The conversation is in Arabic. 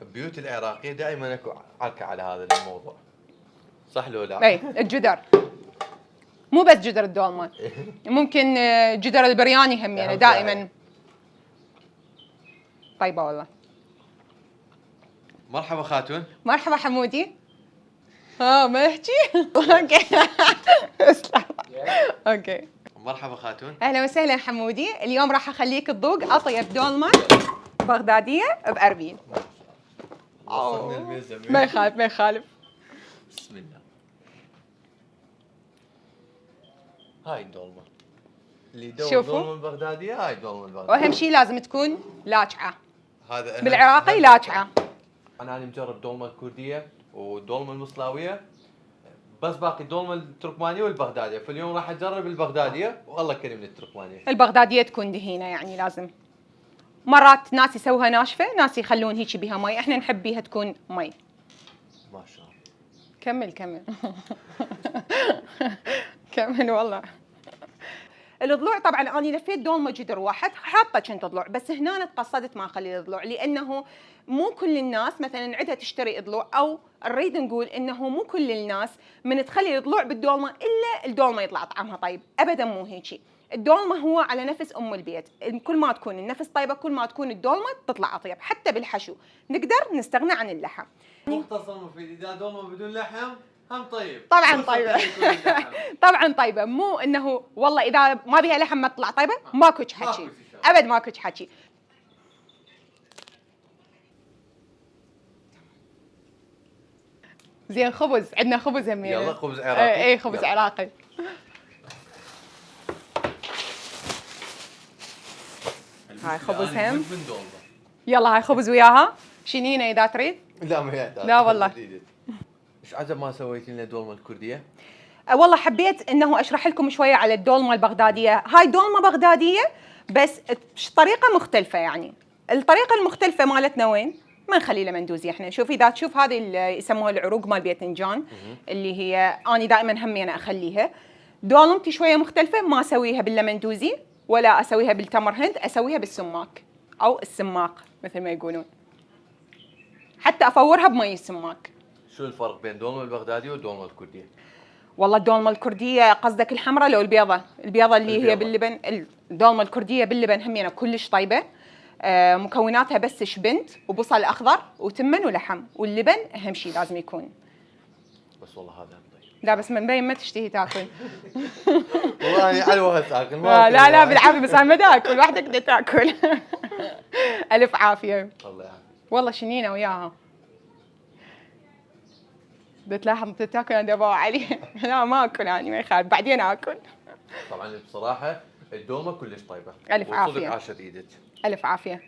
البيوت العراقيه دائما اكو عركه على هذا الموضوع، صح لو لا؟ اي الجدر، مو بس جدر الدولمه، ممكن جدر البرياني هم يعني دائما. طيبه والله. مرحبا خاتون. مرحبا حمودي. ما احكي. اوكي. اوكي. مرحبا خاتون. اهلا وسهلا حمودي، اليوم راح اخليك تذوق اطيب دولمه بغداديه باربيل. وصلنا الميزه. ما يخالف ما يخالف. بسم الله. هاي الدولمه اللي يدور شوفوا. دولمه البغداديه، هاي الدولمه البغداديه. واهم شيء لازم تكون لاجعه. هذا بالعراقي لاجعه. انا مجرب الدولمه الكرديه والدولمه المصلاويه، بس باقي الدولمه التركمانيه والبغداديه، فاليوم راح اجرب البغداديه والله كريم التركمانيه. البغداديه تكون دهينه يعني لازم. مرات ناس يسووها ناشفه، ناس يخلون هيك بيها مي، احنا نحب بيها تكون مي. ما شاء الله. كمل كمل. كمل والله. الضلوع طبعا انا لفيت دولمه جدر واحد حاطه كنت ضلوع، بس هنا تقصدت ما اخلي الضلوع لانه مو كل الناس مثلا عندها تشتري ضلوع، او نريد نقول انه مو كل الناس من تخلي الضلوع بالدولمه الا الدولمه يطلع طعمها طيب، ابدا مو هيك. الدولمه هو على نفس ام البيت، كل ما تكون النفس طيبه كل ما تكون الدولمه تطلع اطيب، حتى بالحشو نقدر نستغنى عن اللحم. مختصر مفيد، اذا دولمه بدون لحم هم طيب. طبعا طيبه. طبعا طيبه، مو انه والله اذا ما بيها لحم ما تطلع طيبه، ماكو حكي ابد، ماكو حكي. زين خبز، عندنا خبز هم يلا خبز عراقي. اي خبز يلا. عراقي. هاي خبز هم. يلا هاي خبز وياها شنينه اذا تريد. لا ما هي. لا والله. ايش عجب ما سويت لنا الدولمه الكرديه؟ والله حبيت انه اشرح لكم شويه على الدولمه البغداديه، هاي دولمه بغداديه بس طريقه مختلفه يعني. الطريقه المختلفه مالتنا وين؟ ما نخلي له مندوزي احنا. شوف اذا تشوف هذه اللي يسموها العروق مال باذنجان اللي هي انا دائما همي انا اخليها. دولمتي شويه مختلفه، ما اسويها باللمندوزي ولا اسويها بالتمر هند، اسويها بالسماك او السماق مثل ما يقولون، حتى افورها بمي السماك. شو الفرق بين الدولمه البغداديه والدولمه الكرديه؟ والله الدولمه الكرديه قصدك الحمراء لو البيضه؟ البيضه اللي هي باللبن. الدولمه الكرديه باللبن همينه كلش طيبه. مكوناتها بس شبنت وبصل اخضر وتمن ولحم، واللبن اهم شيء لازم يكون. بس والله هذا طيب. لا بس مبين ما تشتهي تاكل. والله انا على وقت اكل لا بالعافيه، بس انا ما تاكل وحدك بدها تاكل. الف عافيه. الله يعافيك. والله شنينه وياها. بتلاحظ انت تاكل انا دبوا علي. لا ما اكل انا، ما يخالف بعدين اكل. طبعا بصراحه الدولمه كلش طيبه. الف عافيه. وصدق عاشت ايدك. الف عافيه.